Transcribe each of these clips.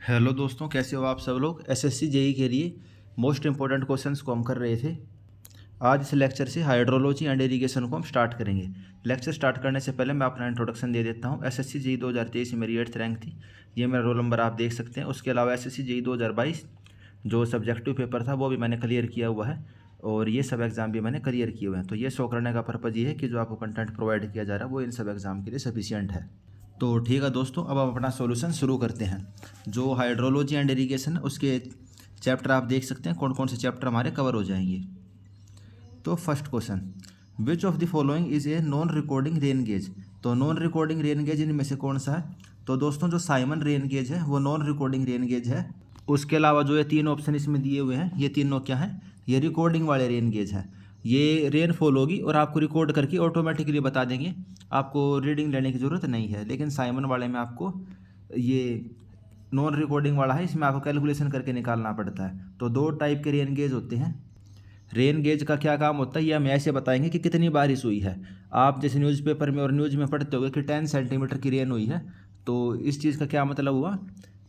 Hello दोस्तों, कैसे हो आप सब लोग। एसएससी जेई के लिए मोस्ट इंपॉर्टेंट क्वेश्चंस को हम कर रहे थे। आज इस लेक्चर से हाइड्रोलॉजी एंड इरिगेशन को हम स्टार्ट करेंगे। लेक्चर स्टार्ट करने से पहले मैं अपना इंट्रोडक्शन दे देता हूँ। एसएससी जेई 2023 में मेरी 8th रैंक थी। ये मेरा रोल नंबर आप देख सकते हैं। उसके अलावा एसएससी जेई 2022 जो सब्जेक्टिव पेपर था वो भी मैंने क्लियर किया हुआ है, और ये सब एग्ज़ाम भी मैंने क्लियर किए हुए हैं। तो ये शो करने का पर्पज़ ये है कि जो आपको कंटेंट प्रोवाइड किया जा रहा है वो इन सब एग्ज़ाम के लिए सफिशियंट है। तो ठीक है दोस्तों, अब हम अपना सॉल्यूशन शुरू करते हैं। जो हाइड्रोलॉजी एंड इरिगेशन है उसके चैप्टर आप देख सकते हैं कौन कौन से चैप्टर हमारे कवर हो जाएंगे। तो first question, which of the following is a non recording rain gauge. तो नॉन रिकॉर्डिंग रेन गेज इनमें से कौन सा है। तो दोस्तों जो साइमन रेन गेज है वो नॉन रिकॉर्डिंग रेन गेज है। उसके अलावा जो ये तीन ऑप्शन इसमें दिए हुए हैं ये तीनों क्या हैं, ये रिकॉर्डिंग वाले रेन गेज है। ये रेनफॉल होगी और आपको रिकॉर्ड करके ऑटोमेटिकली बता देंगे, आपको रीडिंग लेने की ज़रूरत नहीं है। लेकिन साइमन वाले में आपको ये नॉन रिकॉर्डिंग वाला है, इसमें आपको कैलकुलेशन करके निकालना पड़ता है। तो दो टाइप के रेन गेज होते हैं। रेन गेज का क्या काम होता है ये हम ऐसे बताएंगे कि कितनी बारिश हुई है। आप जैसे न्यूज़पेपर में और न्यूज़ में पढ़ते होगे कि 10 सेंटीमीटर की रेन हुई है, तो इस चीज़ का क्या मतलब हुआ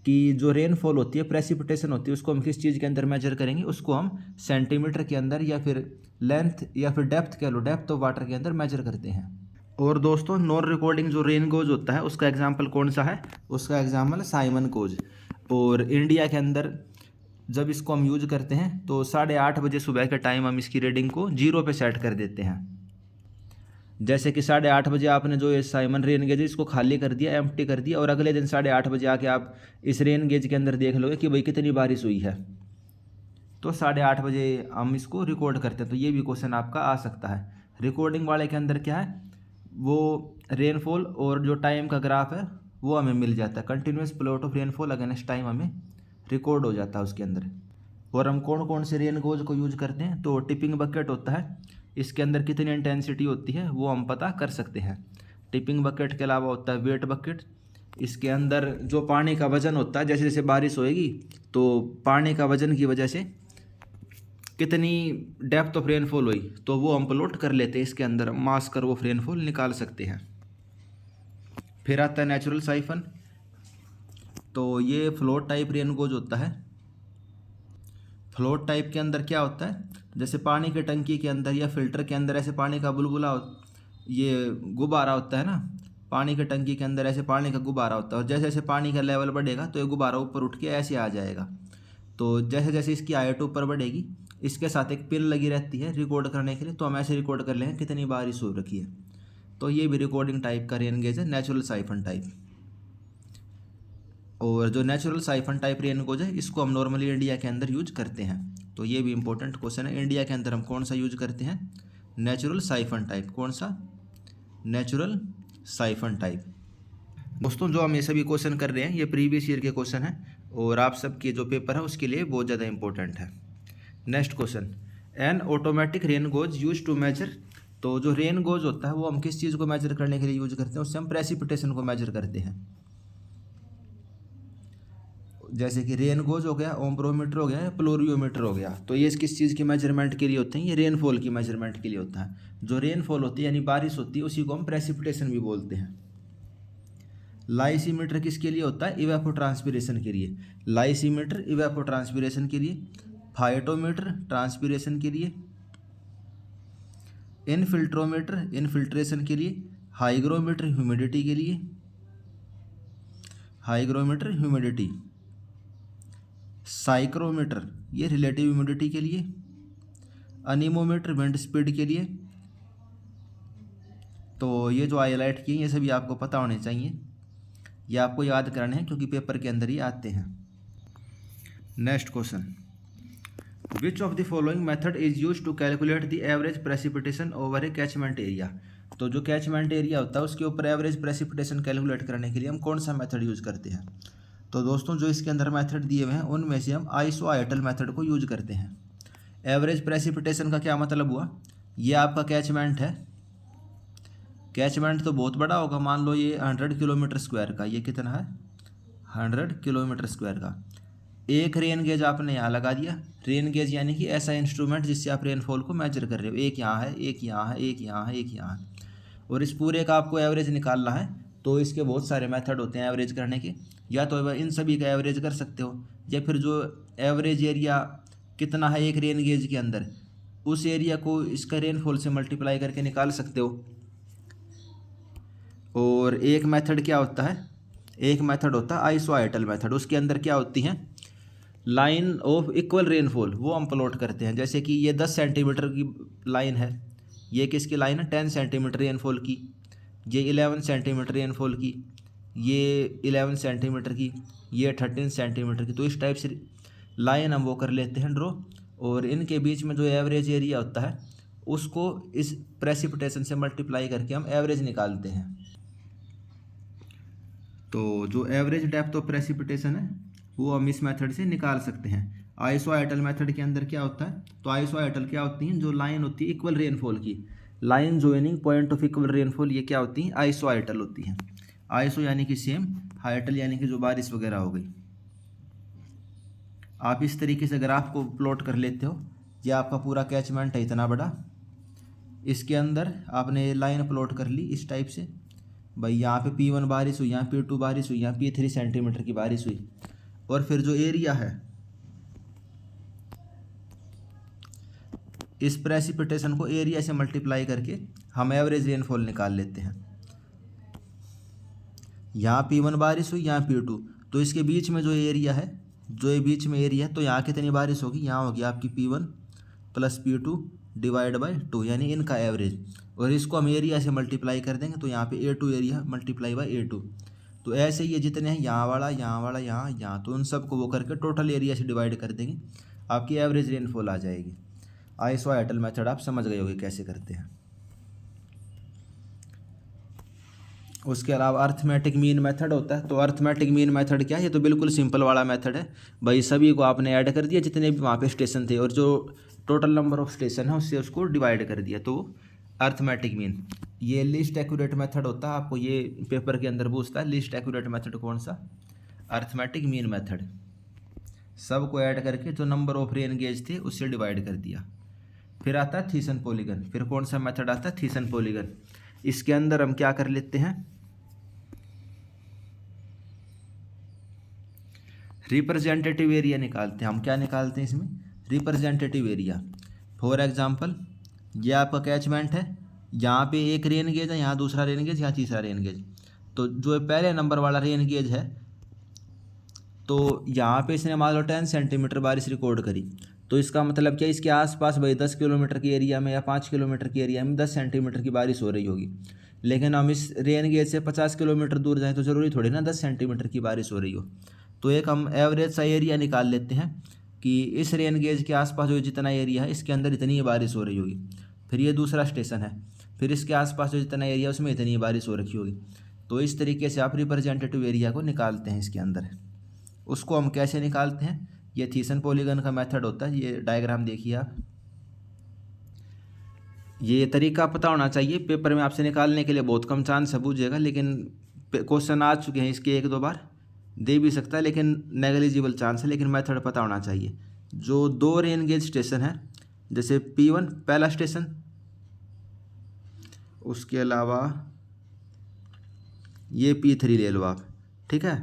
कि जो रेनफॉल होती है, प्रेसिपिटेशन होती है, उसको हम किस चीज़ के अंदर मेजर करेंगे, उसको हम सेंटीमीटर के अंदर या फिर लेंथ या फिर डेप्थ कह लो, डेप्थ ऑफ वाटर के अंदर मेजर करते हैं। और दोस्तों नॉन रिकॉर्डिंग जो रेन गोज होता है उसका एग्जाम्पल कौन सा है, उसका एग्जाम्पल साइमन गोज। और इंडिया के अंदर जब इसको हम यूज करते हैं तो 8:30 बजे सुबह के टाइम हम इसकी रीडिंग को 0 पे सेट कर देते हैं। जैसे कि 8:30 बजे आपने जो ये साइमन रेन गेज इसको खाली कर दिया, एम्प्टी कर दिया, और अगले दिन 8:30 बजे आके आप इस रेन गेज के अंदर देख लोगे कि भाई कितनी बारिश हुई है। तो 8:30 बजे हम इसको रिकॉर्ड करते हैं। तो ये भी क्वेश्चन आपका आ सकता है। रिकॉर्डिंग वाले के अंदर क्या है, वो रेनफॉल और जो टाइम का ग्राफ है वो हमें मिल जाता है। Continuous plot of rainfall against time हमें रिकॉर्ड हो जाता है उसके अंदर। और हम कौन कौन से रेन गोज को यूज करते हैं, तो टिपिंग बकेट होता है, इसके अंदर कितनी इंटेंसिटी होती है वो हम पता कर सकते हैं। टिपिंग बकेट के अलावा होता है वेट बकेट, इसके अंदर जो पानी का वजन होता है, जैसे जैसे बारिश होएगी तो पानी का वजन की वजह से कितनी डेप्थ ऑफ रेनफॉल हुई तो वो हम प्लॉट कर लेते हैं, इसके अंदर मास कर वो रेनफॉल निकाल सकते हैं। फिर आता है नेचुरल साइफन। तो ये फ्लोट टाइप रेन गोज होता है। फ्लोट टाइप के अंदर क्या होता है, जैसे पानी के टंकी के अंदर या फिल्टर के अंदर ऐसे पानी का बुलबुला ये गुब्बारा होता है ना, पानी के टंकी के अंदर ऐसे पानी का गुब्बारा होता है, और जैसे जैसे पानी का लेवल बढ़ेगा तो ये गुब्बारा ऊपर उठ के ऐसे आ जाएगा। तो जैसे जैसे इसकी हाइट ऊपर बढ़ेगी, इसके साथ एक पिन लगी रहती है रिकॉर्ड करने के लिए, तो हम ऐसे रिकॉर्ड कर लेंगे कितनी बारिश हो रखी है। तो ये भी रिकॉर्डिंग टाइप का रेन गेज है, नेचुरल साइफन टाइप। और जो natural siphon type rain goes है इसको हम नॉर्मली इंडिया के अंदर यूज करते हैं। तो ये भी इंपॉर्टेंट क्वेश्चन है, इंडिया के अंदर हम कौन सा यूज करते हैं, नेचुरल साइफन टाइप। कौन सा, नेचुरल साइफन टाइप। दोस्तों जो हम ये सभी क्वेश्चन कर रहे हैं ये प्रीवियस ईयर के क्वेश्चन हैं, और आप सबके जो पेपर है उसके लिए बहुत ज़्यादा इंपॉर्टेंट है। Next question, an automatic rain gauge use to measure. तो जो रेन गोज होता है वो हम किस चीज़ को मेजर करने के लिए यूज करते हैं, उससे हम प्रेसिपिटेशन को मेजर करते हैं। जैसे कि रेन गोज हो गया, ओम्ब्रोमीटर हो गया, प्लोरियोमीटर हो गया। तो ये किस चीज़ की मेजरमेंट के लिए होते हैं, ये रेनफॉल की मेजरमेंट के लिए होता है। जो रेनफॉल होती है यानी बारिश होती है उसी को हम प्रेसिपिटेशन भी बोलते हैं। लाइसीमीटर किसके लिए होता है, इवेपोट्रांसपिरेशन के लिए। लाइसीमीटर इवेपोट्रांसपिरेशन के लिए, फाइटोमीटर ट्रांसपिरेशन के लिए, इनफिल्ट्रोमीटर इनफिल्ट्रेशन के लिए, हाइग्रोमीटर ह्यूमिडिटी के लिए, हाइग्रोमीटर ह्यूमिडिटी, साइक्रोमीटर ये रिलेटिव ह्यूमिडिटी के लिए, अनीमोमीटर विंड स्पीड के लिए। तो ये जो हाईलाइट किए ये सभी आपको पता होने चाहिए, ये आपको याद करने हैं क्योंकि पेपर के अंदर ही आते हैं। Next question, which of the following method is use to calculate the average precipitation over a catchment area. तो जो कैचमेंट एरिया होता है उसके ऊपर एवरेज प्रेसिपिटेशन कैलकुलेट करने के लिए हम कौन सा मेथड यूज करते हैं। तो दोस्तों जो इसके अंदर मेथड दिए हुए हैं उनमें से हम आइसोआइटल मेथड को यूज करते हैं। एवरेज प्रेसिपिटेशन का क्या मतलब हुआ, ये आपका कैचमेंट है। कैचमेंट तो बहुत बड़ा होगा, मान लो ये 100 किलोमीटर स्क्वायर का, ये कितना है 100 किलोमीटर स्क्वायर का। एक रेन गेज आपने यहाँ लगा दिया। रेन गेज यानी कि ऐसा इंस्ट्रूमेंट जिससे आप रेनफॉल को मेजर कर रहे हो। एक यहाँ है, एक यहाँ है, एक यहाँ है, एक यहाँ है, और इस पूरे का आपको एवरेज निकालना है। तो इसके बहुत सारे मेथड होते हैं एवरेज करने के, या तो इन सभी का एवरेज कर सकते हो, या फिर जो एवरेज एरिया कितना है एक रेन गेज के अंदर, उस एरिया को इसका रेनफॉल से मल्टीप्लाई करके निकाल सकते हो। और एक मेथड क्या होता है, एक मेथड होता है आइसोआइटल मेथड। उसके अंदर क्या होती हैं, लाइन ऑफ इक्वल रेनफॉल वो हम प्लॉट करते हैं। जैसे कि ये 10 सेंटीमीटर की लाइन है, ये किसकी लाइन है, 10 सेंटीमीटर रेनफॉल की, ये 11 सेंटीमीटर रेनफॉल की, ये 11 सेंटीमीटर की, ये 13 सेंटीमीटर की। तो इस टाइप से लाइन हम वो कर लेते हैं ड्रॉ, और इनके बीच में जो एवरेज एरिया होता है उसको इस प्रेसिपिटेशन से मल्टीप्लाई करके हम एवरेज निकालते हैं। तो जो एवरेज डेप्थ ऑफ प्रेसिपिटेशन है वो हम इस मेथड से निकाल सकते हैं। आइसोआइटल मेथड के अंदर क्या होता है, तो आइसोआइटल क्या होती हैं, जो लाइन होती है इक्वल रेनफॉल की, line joining point of equal rainfall, ये क्या होती हैं, आइसोआइटल होती हैं। आइसो यानी कि सेम, हाइटल यानी कि जो बारिश वगैरह हो गई। आप इस तरीके से ग्राफ को प्लॉट कर लेते हो, ये आपका पूरा कैचमेंट है इतना बड़ा, इसके अंदर आपने लाइन प्लॉट कर ली इस टाइप से, भाई यहाँ पे P1 बारिश हुई, यहाँ P2 बारिश हुई, यहाँ P3 सेंटीमीटर की बारिश हुई, और फिर जो एरिया है इस प्रेसिपिटेशन को एरिया से मल्टीप्लाई करके हम एवरेज रेनफॉल निकाल लेते हैं। यहाँ P1 बारिश हुई, यहाँ P2, तो इसके बीच में जो एरिया है, जो ये बीच में एरिया है, तो यहाँ कितनी बारिश होगी, यहाँ होगी आपकी P1 plus P2 divide by 2, यानी इनका एवरेज, और इसको हम एरिया से मल्टीप्लाई कर देंगे, तो यहाँ पे A2 area multiply by A2। तो ऐसे ही ये जितने हैं, यहाँ वाला, यहाँ वाला, यहाँ, तो उन सब को वो करके टोटल एरिया से डिवाइड कर देंगे, आपकी एवरेज रेनफॉल आ जाएगी। आइसोआइटल मेथड आप समझ गए होगे कैसे करते हैं। उसके अलावा अर्थमेटिक मीन मेथड होता है। तो अर्थमेटिक मीन मेथड क्या है, ये तो बिल्कुल सिंपल वाला मेथड है भाई, सभी को आपने ऐड कर दिया जितने भी वहाँ पे स्टेशन थे, और जो टोटल नंबर ऑफ स्टेशन है उससे उसको डिवाइड कर दिया, तो अर्थमेटिक मीन। ये लीस्ट एक्यूरेट मेथड होता है, आपको ये पेपर के अंदर पूछता है लीस्ट एक्यूरेट मेथड कौन सा, अर्थमेटिक मीन मेथड। सबको ऐड करके जो नंबर ऑफ रेन गेज थे उससे डिवाइड कर दिया। फिर आता है थीसन पॉलीगन। फिर कौन सा मेथड आता है, थीसन पॉलीगन। इसके अंदर हम क्या कर लेते हैं, रिप्रेजेंटेटिव एरिया निकालते हैं। हम क्या निकालते हैं इसमें, रिप्रेजेंटेटिव एरिया। फॉर एग्जांपल ये आपका कैचमेंट है, यहाँ पे एक रेन गेज है, यहाँ दूसरा रेन गेज, यहाँ तीसरा रेन गेज। तो जो पहले नंबर वाला रेन गेज है, तो यहाँ पे इसने मान लो 10 सेंटीमीटर बारिश रिकॉर्ड करी, तो इसका मतलब क्या, इसके आसपास भाई 10 किलोमीटर की एरिया में या 5 किलोमीटर की एरिया में 10 सेंटीमीटर की बारिश हो रही होगी। लेकिन हम इस रेन गेज से 50 किलोमीटर दूर जाएँ तो ज़रूरी थोड़ी ना 10 सेंटीमीटर की बारिश हो रही हो। तो एक हम एवरेज सा एरिया निकाल लेते हैं कि इस रेन गेज के आसपास जो जितना एरिया है इसके अंदर इतनी बारिश हो रही होगी। फिर ये दूसरा स्टेशन है, फिर इसके आसपास जो जितना एरिया उसमें इतनी बारिश हो रखी होगी। तो इस तरीके से आप रिप्रेजेंटेटिव एरिया को निकालते हैं इसके अंदर। उसको हम कैसे निकालते हैं, ये थीसन पॉलीगन का मेथड होता है। ये डायग्राम देखिए आप, ये तरीका पता होना चाहिए। पेपर में आपसे निकालने के लिए बहुत कम चांस है बूझेगा, लेकिन क्वेश्चन आ चुके हैं इसके 1-2 बार, दे भी सकता है लेकिन नेगलिजिबल चांस है, लेकिन मेथड पता होना चाहिए। जो 2 रेन गेज स्टेशन है, जैसे P1 पहला स्टेशन, उसके अलावा ये P3 ले लो आप, ठीक है,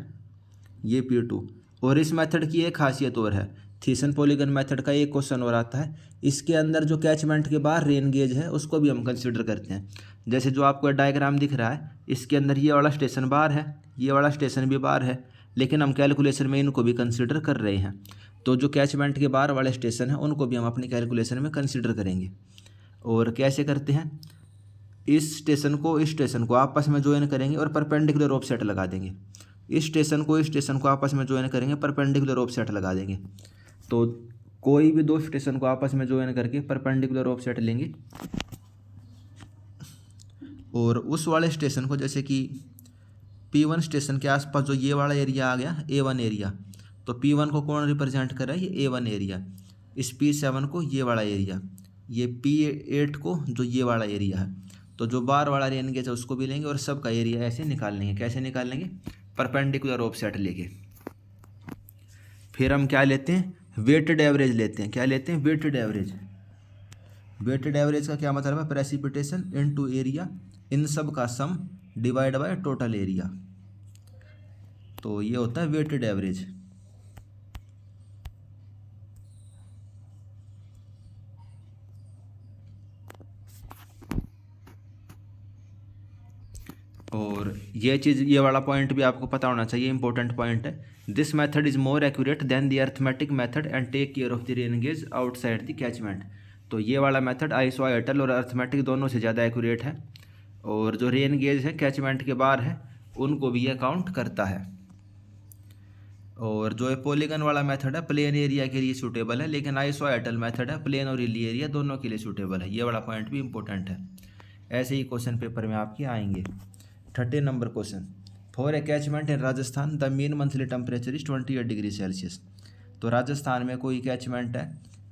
ये P2। और इस मेथड की एक खासियत और है, थीसन पॉलीगन मेथड का एक क्वेश्चन और आता है, इसके अंदर जो कैचमेंट के बाहर रेन गेज है उसको भी हम कंसिडर करते हैं। जैसे जो आपको डायग्राम दिख रहा है, इसके अंदर ये वाला स्टेशन बाहर है, ये वाला स्टेशन भी बाहर है, लेकिन हम कैलकुलेशन में इनको भी कंसिडर कर रहे हैं। तो जो कैचमेंट के बाहर वाले स्टेशन हैं उनको भी हम अपनी कैलकुलेशन में कंसिडर करेंगे। और कैसे करते हैं, इस स्टेशन को आपस में ज्वाइन करेंगे और परपेंडिकुलर ऑफसेट लगा देंगे। इस स्टेशन को आपस में ज्वाइन करेंगे, परपेंडिकुलर ऑफसेट लगा देंगे। तो कोई भी 2 स्टेशन को आपस में ज्वाइन करके परपेंडिकुलर ऑफसेट लेंगे, और उस वाले स्टेशन को, जैसे कि P1 स्टेशन के आसपास जो ये वाला एरिया आ गया A1 एरिया, तो P1 को कौन रिप्रेजेंट कर रहा है, ये A1 एरिया। इस P7 को ये वाला एरिया, ये P8 को जो ये वाला एरिया है। तो जो बार वाला रेन गेज है उसको भी लेंगे और सबका एरिया ऐसे निकाल लेंगे। कैसे निकाल लेंगे, परपेंडिकुलर ऑफसेट लेके। फिर हम क्या लेते हैं, वेटेड एवरेज लेते हैं। क्या लेते हैं, वेटेड एवरेज। वेटेड एवरेज का क्या मतलब है, प्रेसिपिटेशन इनटू एरिया, इन सब का सम डिवाइड बाय टोटल एरिया, तो ये होता है वेटेड एवरेज। और ये चीज़, ये वाला पॉइंट भी आपको पता होना चाहिए, इंपॉर्टेंट पॉइंट है। This method is more accurate than the arithmetic method and take care of the rain gauge outside the catchment. तो ये वाला मेथड आइसोआइटल और अर्थमेटिक दोनों से ज़्यादा एक्यूरेट है, और जो रेन गेज है कैचमेंट के बाहर है उनको भी ये काउंट करता है। और जो ये पॉलीगन वाला मेथड है प्लेन एरिया के लिए सूटेबल है, लेकिन आइसोआइटल मेथड है प्लेन और हिली एरिया दोनों के लिए सूटेबल है। ये वाला पॉइंट भी इंपॉर्टेंट है। ऐसे ही क्वेश्चन पेपर में आपके आएंगे। 13 number question, for a catchment in Rajasthan the mean monthly temperature is 28 degree Celsius. तो राजस्थान में कोई कैचमेंट है,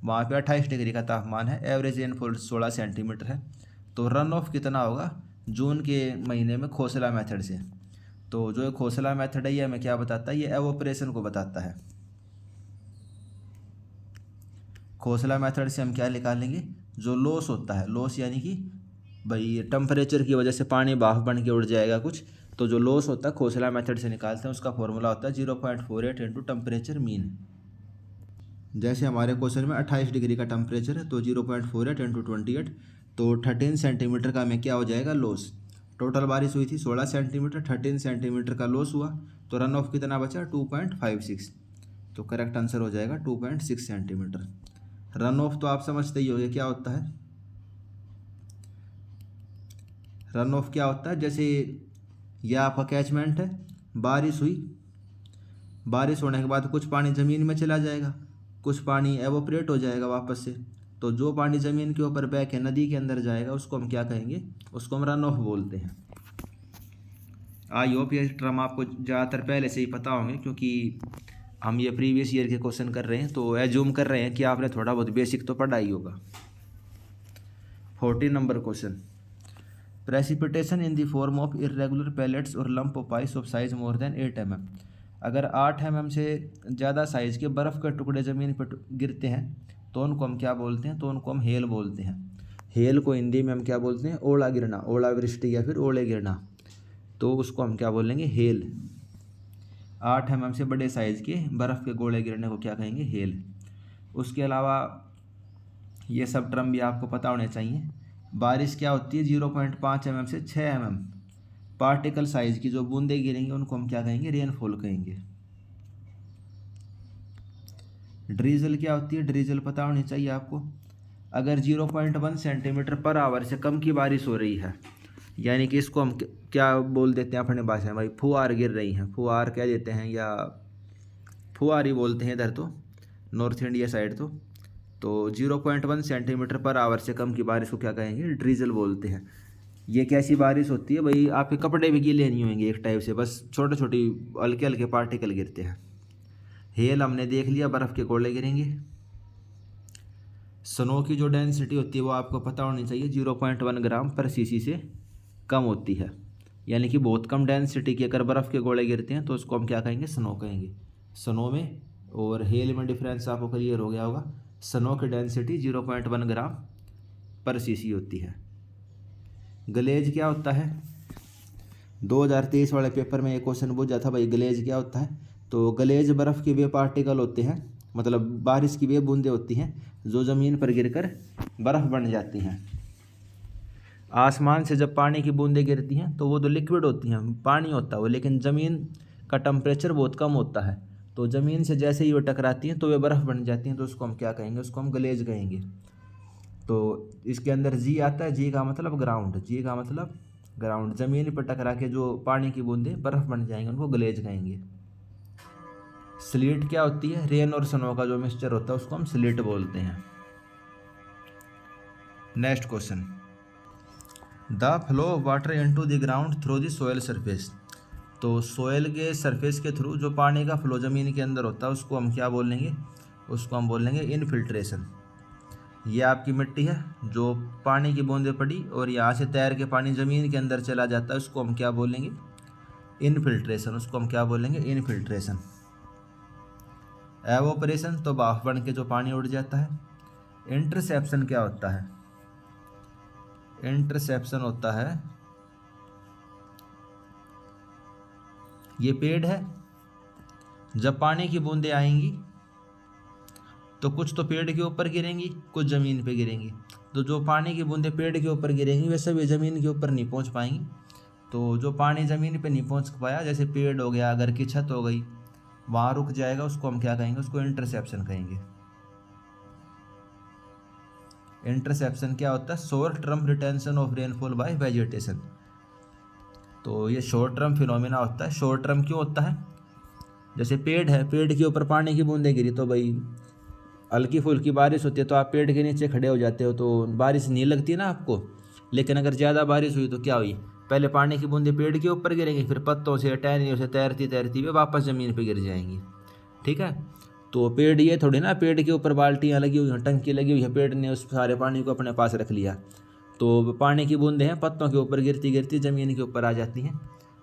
वहाँ पे 28 डिग्री का तापमान है, एवरेज रेनफॉल 16 सेंटीमीटर है। तो रन ऑफ कितना होगा जून के महीने में खोसला मेथड से। तो जो खोसला मेथड है ये हमें क्या बताता है, ये एवोपरेशन को बताता है। खोसला मेथड से हम क्या निकालेंगे, जो लॉस होता है, लॉस यानी कि भाई टेम्परेचर की वजह से पानी भाप बन के उड़ जाएगा कुछ, तो जो लॉस होता है खोसला मेथड से निकालते हैं, उसका फॉर्मूला होता है 0.48 इंटू टेम्परेचर मीन। जैसे हमारे क्वेश्चन में 28 डिग्री का टेम्परेचर है, तो 0.48 इंटू 28, तो 13 सेंटीमीटर का हमें क्या हो जाएगा लॉस। टोटल बारिश हुई थी 16 सेंटीमीटर, 13 सेंटीमीटर का लॉस हुआ, तो रन ऑफ कितना बचा 2.56। तो करेक्ट आंसर हो जाएगा 2.6 सेंटीमीटर। रन ऑफ तो आप समझते ही होंगे क्या होता है। रन ऑफ क्या होता है, जैसे यह आपका कैचमेंट है, बारिश हुई, बारिश होने के बाद कुछ पानी ज़मीन में चला जाएगा, कुछ पानी एवोपरेट हो जाएगा वापस से। तो जो पानी ज़मीन के ऊपर बह के नदी के अंदर जाएगा उसको हम क्या कहेंगे, उसको हम रन ऑफ बोलते हैं। आई होप ये टर्म आपको ज़्यादातर पहले से ही पता होंगे, क्योंकि हम ये प्रीवियस ईयर के क्वेश्चन कर रहे हैं, तो एज्यूम कर रहे हैं कि आपने थोड़ा बहुत बेसिक तो पढ़ा ही होगा। 14 number question, precipitation in the form of irregular pellets और lump of ice of size more than 8 mm। अगर 8 mm से ज़्यादा साइज़ के बर्फ़ के टुकड़े ज़मीन पर गिरते हैं तो उनको हम क्या बोलते हैं, तो उनको हम हेल बोलते हैं। हेल को हिंदी में हम क्या बोलते हैं, ओला गिरना, ओलावृष्टि या फिर ओले गिरना, तो उसको हम क्या बोलेंगे, हेल। 8 mm से बड़े साइज़ के बर्फ़ के गोले गिरने को क्या कहेंगे, हेल। उसके अलावा ये सब टर्म भी आपको पता होने चाहिए। बारिश क्या होती है, 0.5 mm से 6 mm पार्टिकल साइज की जो बूंदें गिरेंगी उनको हम क्या कहेंगे, रेनफॉल कहेंगे। ड्रीजल क्या होती है, ड्रीजल पता होनी चाहिए आपको। अगर 0.1 सेंटीमीटर पर आवर से कम की बारिश हो रही है, यानी कि इसको हम क्या बोल देते हैं अपने भाषा में, भाई फुहार गिर रही हैं, फुहार कह देते हैं या फुहार ही बोलते हैं इधर तो, नॉर्थ इंडिया साइड तो 0.1 सेंटीमीटर पर आवर से कम की बारिश को क्या कहेंगे, ड्रीजल बोलते हैं। ये कैसी बारिश होती है भाई, आपके कपड़े भी गीले नहीं होंगे एक टाइप से, बस छोटे छोटे हल्के हल्के पार्टिकल गिरते हैं। हेल हमने देख लिया, बर्फ़ के गोले गिरेंगे। स्नो की जो डेंसिटी होती है वो आपको पता होनी चाहिए, 0.1 ग्राम पर सीसी से कम होती है, यानी कि बहुत कम डेंसिटी की अगर बर्फ़ के गोले गिरते हैं तो उसको हम क्या कहेंगे, स्नो कहेंगे। स्नो में और हेल में डिफरेंस आपको क्लियर हो गया होगा। स्नो की डेंसिटी 0.1 ग्राम पर सीसी होती है। ग्लेज क्या होता है, 2023 वाले पेपर में एक क्वेश्चन पूछा था भाई ग्लेज क्या होता है। तो ग्लेज बर्फ़ के वे पार्टिकल होते हैं, मतलब बारिश की वे बूंदें होती हैं जो ज़मीन पर गिरकर बर्फ़ बन जाती हैं। आसमान से जब पानी की बूंदें गिरती हैं तो वो तो लिक्विड होती हैं, पानी होता है वो, लेकिन ज़मीन का टेम्परेचर बहुत कम होता है, तो ज़मीन से जैसे ही वो टकराती हैं तो वे बर्फ़ बन जाती हैं, तो उसको हम क्या कहेंगे, उसको हम ग्लेज कहेंगे। तो इसके अंदर जी आता है, जी का मतलब ग्राउंड, जी का मतलब ग्राउंड, ज़मीन पर टकरा के जो पानी की बूंदें बर्फ़ बन जाएंगे उनको ग्लेज कहेंगे। स्लीट क्या होती है, रेन और स्नो का जो मिक्सचर होता है उसको हम स्लीट बोलते हैं। Next question, the flow of water into the ground through the soil surface. तो सोयल के सरफेस के थ्रू जो पानी का फ्लो ज़मीन के अंदर होता है उसको हम क्या बोलेंगे, उसको हम बोलेंगे इनफिल्ट्रेशन। ये आपकी मिट्टी है, जो पानी की बूंदें पड़ी और यहाँ से तैर के पानी ज़मीन के अंदर चला जाता है, उसको हम क्या बोलेंगे, इनफिल्ट्रेशन, उसको हम क्या बोलेंगे, इनफिल्ट्रेशन। एवोपरेशन तो भाप बन के जो पानी उड़ जाता है। इंटरसेप्शन क्या होता है, इंटरसेप्शन होता है ये पेड़ है, जब पानी की बूंदें आएंगी तो कुछ तो पेड़ के ऊपर गिरेंगी, कुछ ज़मीन पे गिरेंगी। तो जो पानी की बूंदें पेड़ के ऊपर गिरेंगी वे सभी ज़मीन के ऊपर नहीं पहुंच पाएंगी। तो जो पानी ज़मीन पे नहीं पहुंच पाया, जैसे पेड़ हो गया, घर की छत हो गई, वहाँ रुक जाएगा, उसको हम क्या कहेंगे? उसको इंटरसेप्शन कहेंगे। इंटरसेप्शन क्या होता है? Short term retention of rainfall by vegetation. तो ये शॉर्ट टर्म फिनोमिना होता है। शॉर्ट टर्म क्यों होता है? जैसे पेड़ है, पेड़ के ऊपर पानी की बूंदें गिरी तो भाई हल्की फुल्की बारिश होती है तो आप पेड़ के नीचे खड़े हो जाते हो, तो बारिश नहीं लगती ना आपको। लेकिन अगर ज़्यादा बारिश हुई तो क्या हुई? पहले पानी की बूंदें पेड़ के ऊपर गिरेंगी, फिर पत्तों से टहनियों से तैरती तैरती वे वापस ज़मीन पे गिर जाएंगी। ठीक है। तो पेड़ ये थोड़ी ना, पेड़ के ऊपर बाल्टियाँ लगी हुई हैं, टंकी लगी हुई है, पेड़ ने उस सारे पानी को अपने पास रख लिया। तो पानी की बूंदें हैं पत्तों के ऊपर गिरती गिरती ज़मीन के ऊपर आ जाती हैं।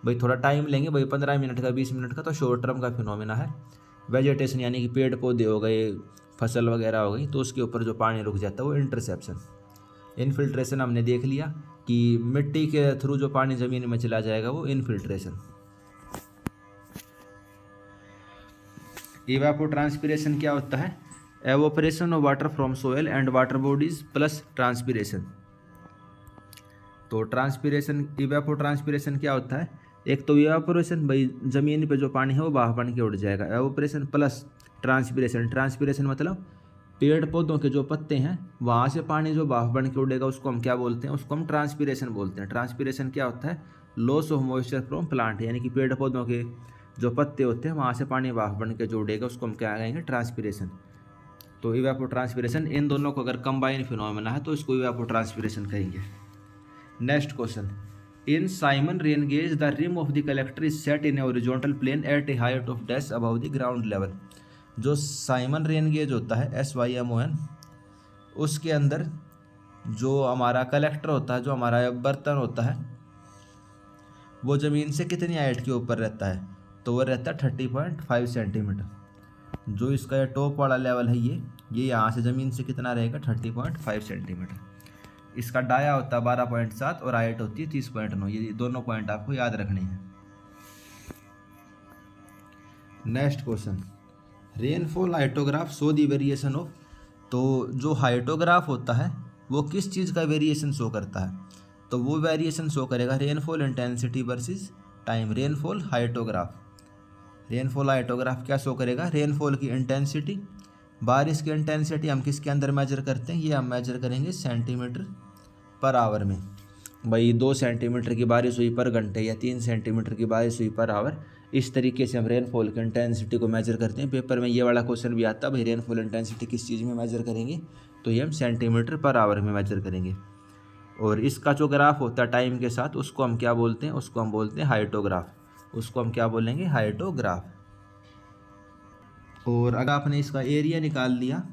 भाई थोड़ा टाइम लेंगे, भाई 15 मिनट का, 20 मिनट का, तो शॉर्ट टर्म का फिनोमिना है। वेजिटेशन यानी कि पेड़ पौधे हो गए, फसल वगैरह हो गई, तो उसके ऊपर जो पानी रुक जाता है वो इंटरसेप्शन। इनफिल्ट्रेशन हमने देख लिया कि मिट्टी के थ्रू जो पानी ज़मीन में चला जाएगा वो इनफिल्ट्रेशन। इवापोट्रांसपिरेशन क्या होता है? Evaporation of water from soil and water bodies plus transpiration. तो ट्रांसपिरेशन, इवापोट्रांसपिरेशन क्या होता है? एक तो इवापोरेशन, भाई ज़मीन पे जो पानी है वो भाप बन के उड़ जाएगा। Evaporation plus transpiration. ट्रांसपिरेशन मतलब पेड़ पौधों के जो पत्ते हैं वहाँ से पानी जो भाप बन के उड़ेगा उसको हम क्या बोलते हैं? उसको हम ट्रांसपिरेशन बोलते हैं। ट्रांसपिरेशन क्या होता है? Loss of moisture from plant, यानी कि पेड़ पौधों के जो पत्ते होते हैं वहाँ से पानी भाप बन के जो उड़ेगा उसको हम क्या कहेंगे? ट्रांसपिरेशन। तो इवापोट्रांसपिरेशन, इन दोनों को अगर कंबाइन फिनोमेना है तो इसको इवापोट्रांसपिरेशन कहेंगे। Next question, in Symon rain gauge the rim of the collector is set in a horizontal plane at a height of dash above the ground level. जो साइमन रेन गेज होता है, SYMON, उसके अंदर जो हमारा collector होता है, जो हमारा बर्तन होता है, वो ज़मीन से कितनी हाइट के ऊपर रहता है? तो वो रहता है 30.5 सेंटीमीटर। जो इसका ये टॉप वाला लेवल है ये यहाँ से ज़मीन से कितना रहेगा? 30.5 सेंटीमीटर। इसका डाया होता है 12.7 और हाइट होती है 30.9। ये दोनों पॉइंट आपको याद रखने हैं। Next question, rainfall hyetograph show the variation of. तो जो हाइटोग्राफ होता है वो किस चीज़ का वेरिएशन शो करता है? तो वो वेरिएशन शो करेगा rainfall intensity versus time. Rainfall hyetograph, rainfall hyetograph क्या शो करेगा? रेनफॉल की इंटेंसिटी, बारिश की इंटेंसिटी हम किसके अंदर मेजर करते हैं? ये हम मेजर करेंगे सेंटीमीटर पर आवर में। भाई 2 सेंटीमीटर की बारिश हुई पर घंटे या 3 सेंटीमीटर की बारिश हुई पर आवर, इस तरीके से हम रेनफॉल की इंटेंसिटी को मेजर करते हैं। पेपर में ये वाला क्वेश्चन भी आता है, भाई रेनफॉल इंटेंसिटी किस चीज़ में मेजर करेंगे? तो ये हम सेंटीमीटर पर आवर में मेजर करेंगे। और इसका जो ग्राफ होता है टाइम के साथ उसको हम क्या बोलते हैं? उसको हम बोलते हैं हाइटोग्राफ। उसको हम क्या बोलेंगे? हाइटोग्राफ। और अगर आपने इसका एरिया निकाल लिया,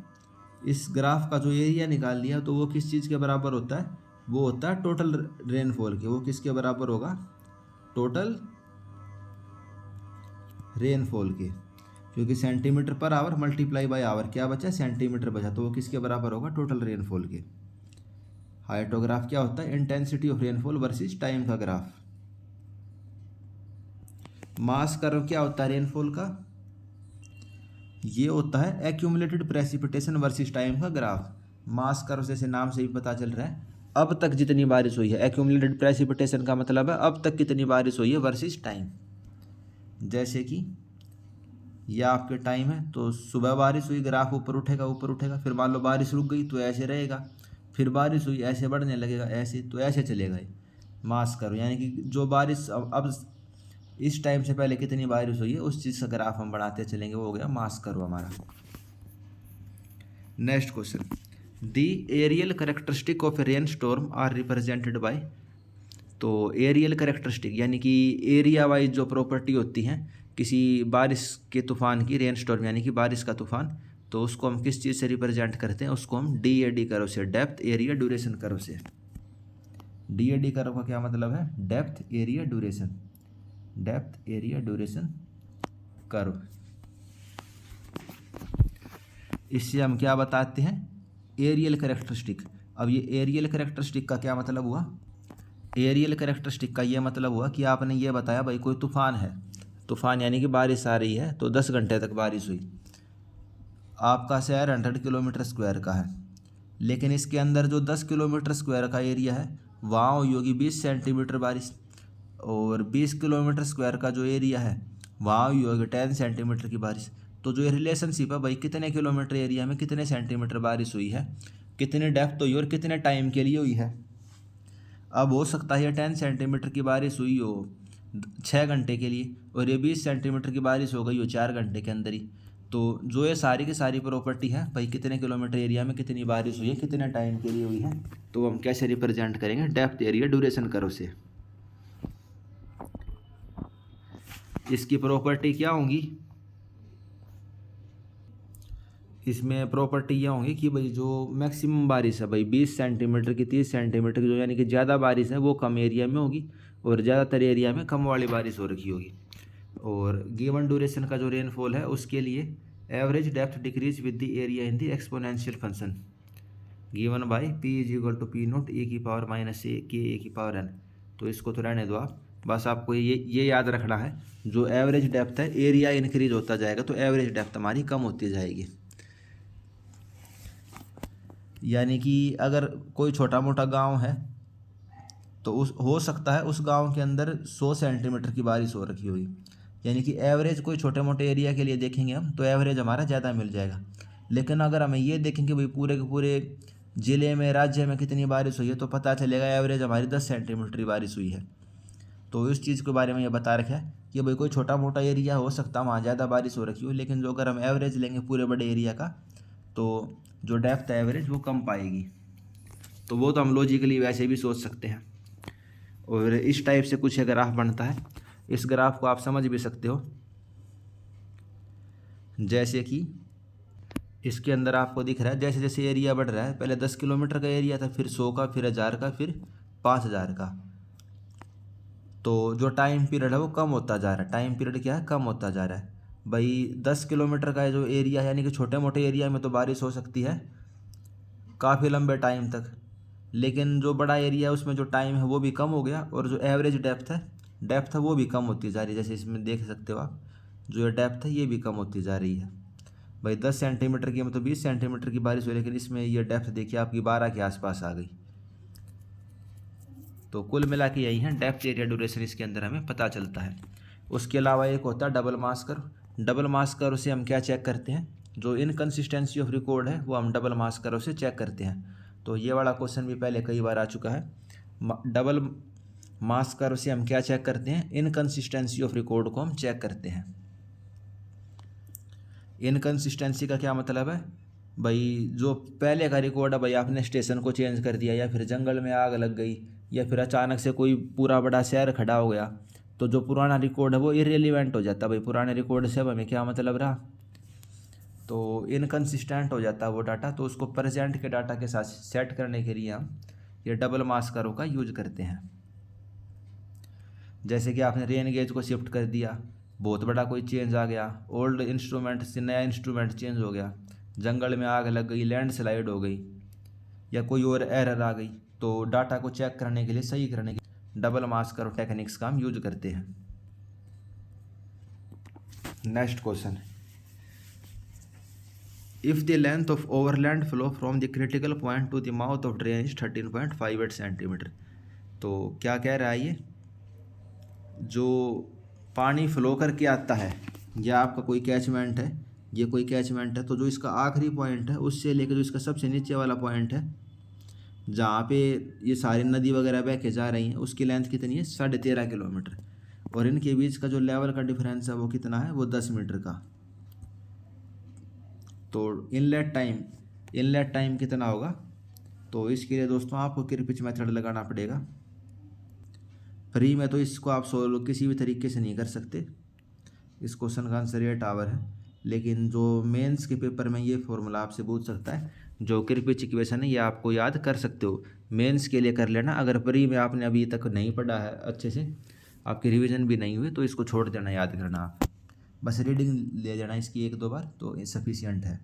इस ग्राफ का जो एरिया निकाल लिया, तो वो किस चीज़ के बराबर होता है? वो होता है टोटल रेनफॉल के। वो किसके बराबर होगा? टोटल रेनफॉल के। क्योंकि centimetre per hour multiply by our क्या बचा? सेंटीमीटर बचा, तो वो किसके बराबर होगा? टोटल रेनफॉल के। हाइटोग्राफ क्या होता है? Intensity of rainfall versus time का ग्राफ। मास कर्व क्या होता है रेनफॉल का? ये होता है एक्यूमुलेटेड प्रेसिपिटेशन वर्सेस टाइम का ग्राफ। मास कर्व जैसे नाम से ही पता चल रहा है, अब तक जितनी बारिश हुई है। एक्यूमुलेटेड प्रेसिपिटेशन का मतलब है अब तक कितनी बारिश हुई है वर्सेस टाइम। जैसे कि यह आपके टाइम है, तो सुबह बारिश हुई, ग्राफ ऊपर उठेगा ऊपर उठेगा, फिर मान लो बारिश रुक गई तो ऐसे रहेगा, फिर बारिश हुई ऐसे बढ़ने लगेगा, ऐसे, तो ऐसे चलेगा ये मास कर्व। यानी कि जो बारिश अब इस टाइम से पहले कितनी बारिश हुई है उस चीज़ का ग्राफ हम बढ़ाते चलेंगे, वो हो गया मास कर्व हमारा। Next question, the areal characteristic of a rain storm are represented by. तो एरियल करेक्टरिस्टिक यानी कि एरिया वाइज जो प्रॉपर्टी होती हैं किसी बारिश के तूफान की, रेन स्टॉर्म यानी कि बारिश का तूफान, तो उसको हम किस चीज़ से रिप्रेजेंट करते हैं? उसको हम DAD कर्व से, डेप्थ एरिया ड्यूरेशन कर्व से। DAD कर्व का क्या मतलब है? Depth area duration, depth area duration curve. इससे हम क्या बताते हैं? Areal characteristic. अब ये एरियल करेक्टरिस्टिक का क्या मतलब हुआ? एरियल करेक्टरिस्टिक का ये मतलब हुआ कि आपने ये बताया भाई कोई तूफान है, तूफान यानी कि बारिश आ रही है, तो 10 घंटे तक बारिश हुई। आपका शहर 100 किलोमीटर स्क्वायर का है, लेकिन इसके अंदर जो 10 किलोमीटर स्क्वायर का एरिया है वहाँ हुई होगी 20 सेंटीमीटर बारिश, और 20 किलोमीटर स्क्वायर का जो एरिया है वहाँ हुई होगी 10 सेंटीमीटर की बारिश। तो जो ये रिलेशनशिप है भाई, कितने किलोमीटर एरिया में कितने सेंटीमीटर बारिश हुई है, कितने डेप्थ हुई और कितने टाइम के लिए हुई है। अब हो सकता है 10 सेंटीमीटर की बारिश हुई हो 6 घंटे के लिए, और ये 20 सेंटीमीटर की बारिश हो गई हो 4 घंटे के अंदर ही। तो जो ये सारी की सारी प्रॉपर्टी है भाई, कितने किलोमीटर एरिया में कितनी बारिश हुई है, कितने टाइम के लिए हुई है, तो हम कैसे रिप्रेजेंट करेंगे, डेप्थ एरिया ड्यूरेशन करो से। इसकी प्रॉपर्टी क्या होंगी, इसमें प्रॉपर्टी यह होंगी कि भाई जो मैक्सिमम बारिश है भाई 20 सेंटीमीटर की 30 सेंटीमीटर की, जो यानी कि ज़्यादा बारिश है वो कम एरिया में होगी, और ज़्यादातर एरिया में कम वाली बारिश हो रखी होगी। और गिवन ड्यूरेशन का जो रेनफॉल है उसके लिए average depth decrease with the area in the exponential function given by P is equal to P nought A की पावर माइनस ए के ए की पावर एन। तो इसको तो रहने दो आप, बस आपको ये याद रखना है, जो एवरेज डेप्थ है एरिया इंक्रीज होता जाएगा तो एवरेज डेप्थ हमारी कम होती जाएगी। यानी कि अगर कोई छोटा मोटा गांव है तो हो सकता है उस गांव के अंदर 100 सेंटीमीटर की बारिश हो रखी होगी, यानी कि एवरेज कोई छोटे मोटे एरिया के लिए देखेंगे हम तो एवरेज हमारा ज़्यादा मिल जाएगा। लेकिन अगर हमें ये देखेंगे भाई पूरे के पूरे ज़िले में राज्य में कितनी बारिश हुई है, तो पता चलेगा एवरेज हमारी 10 सेंटीमीटर की बारिश हुई है। तो इस चीज़ के बारे में ये बता रखा है कि भाई कोई छोटा मोटा एरिया हो सकता है वहाँ ज़्यादा बारिश हो रखी हो, लेकिन जो अगर हम एवरेज लेंगे पूरे बड़े एरिया का तो जो डेप्थ है एवरेज वो कम पाएगी। तो वो तो हम लॉजिकली वैसे भी सोच सकते हैं। और इस टाइप से कुछ ग्राफ बनता है, इस ग्राफ को आप समझ भी सकते हो, जैसे कि इसके अंदर आपको दिख रहा है जैसे जैसे एरिया बढ़ रहा है, पहले 10 किलोमीटर का एरिया था, फिर 100 का, फिर 1000 का, फिर 5000 का। तो जो टाइम पीरियड है वो कम होता जा रहा है, टाइम पीरियड क्या है, कम होता जा रहा है भाई। 10 किलोमीटर का जो एरिया है यानी कि छोटे मोटे एरिया में तो बारिश हो सकती है काफ़ी लंबे टाइम तक, लेकिन जो बड़ा एरिया है उसमें जो टाइम है वो भी कम हो गया, और जो एवरेज डेप्थ है वो भी कम होती जा रही है। जैसे इसमें देख सकते हो आप, जो ये डेप्थ है ये भी कम होती जा रही है भाई। 10 सेंटीमीटर की मतलब 20 सेंटीमीटर की बारिश हुई, लेकिन इसमें ये डेप्थ देखिए आपकी 12 के आसपास आ गई। तो कुल मिला के यही है डेप्थ एरिया ड्यूरेशन, इसके अंदर हमें पता चलता है। उसके अलावा एक होता है डबल मास कर्व। डबल मास कर्व से हम क्या चेक करते हैं, जो इनकन्सिस्टेंसी ऑफ रिकॉर्ड है वो हम डबल मास कर्व से चेक करते हैं। तो ये वाला क्वेश्चन भी पहले कई बार आ चुका है। डबल मास कर्व से हम क्या चेक करते हैं, इनकन्सिस्टेंसी ऑफ रिकॉर्ड को हम चेक करते हैं। इनकन्सिस्टेंसी का क्या मतलब है भाई, जो पहले का रिकॉर्ड है भाई, आपने स्टेशन को चेंज कर दिया, या फिर जंगल में आग लग गई, या फिर अचानक से कोई पूरा बड़ा शहर खड़ा हो गया, तो जो पुराना रिकॉर्ड है वो इरेलीवेंट हो जाता है भाई। पुराने रिकॉर्ड से अब हमें क्या मतलब रहा, तो इनकन्सिस्टेंट हो जाता है वो डाटा। तो उसको प्रेजेंट के डाटा के साथ सेट करने के लिए हम ये डबल मास कर्व का यूज करते हैं। जैसे कि आपने रेन गेज को शिफ्ट कर दिया, बहुत बड़ा कोई चेंज आ गया, ओल्ड इंस्ट्रूमेंट से नया इंस्ट्रूमेंट चेंज हो गया, जंगल में आग लग गई, लैंडस्लाइड हो गई, या कोई और एरर आ गई, तो डाटा को चेक करने के लिए, सही करने के लिए डबल मास कर्व टेक्निक्स का हम यूज करते हैं। Next question, if the length of overland flow from the critical point two the mouth of drain is 13.58 centimetre. तो क्या कह रहा है ये, जो पानी फ्लो करके आता है, या आपका कोई कैचमेंट है, ये कोई कैचमेंट है, तो जो इसका आखिरी पॉइंट है उससे लेकर जो इसका सबसे नीचे वाला पॉइंट है जहाँ पे ये सारी नदी वगैरह बह के जा रही हैं, उसकी लेंथ कितनी है, 13.5 किलोमीटर, और इनके बीच का जो लेवल का डिफरेंस है वो कितना है, वो 10 मीटर का। तो इनलेट टाइम कितना होगा, तो इसके लिए दोस्तों आपको किरपिच मेथड लगाना पड़ेगा। फ्री में तो इसको आप सोल्व किसी भी तरीके से नहीं कर सकते, इस क्वेश्चन का आंसर ये टावर है। लेकिन जो मेंस के पेपर में ये फॉर्मूला आपसे पूछ सकता है, जो किरपिच इक्वेशन है, ये आपको याद कर सकते हो, मेंस के लिए कर लेना। अगर प्री में आपने अभी तक नहीं पढ़ा है अच्छे से, आपकी रिवीजन भी नहीं हुई, तो इसको छोड़ देना, याद करना आप, बस रीडिंग ले जाना इसकी 1-2 बार तो सफिशियंट है।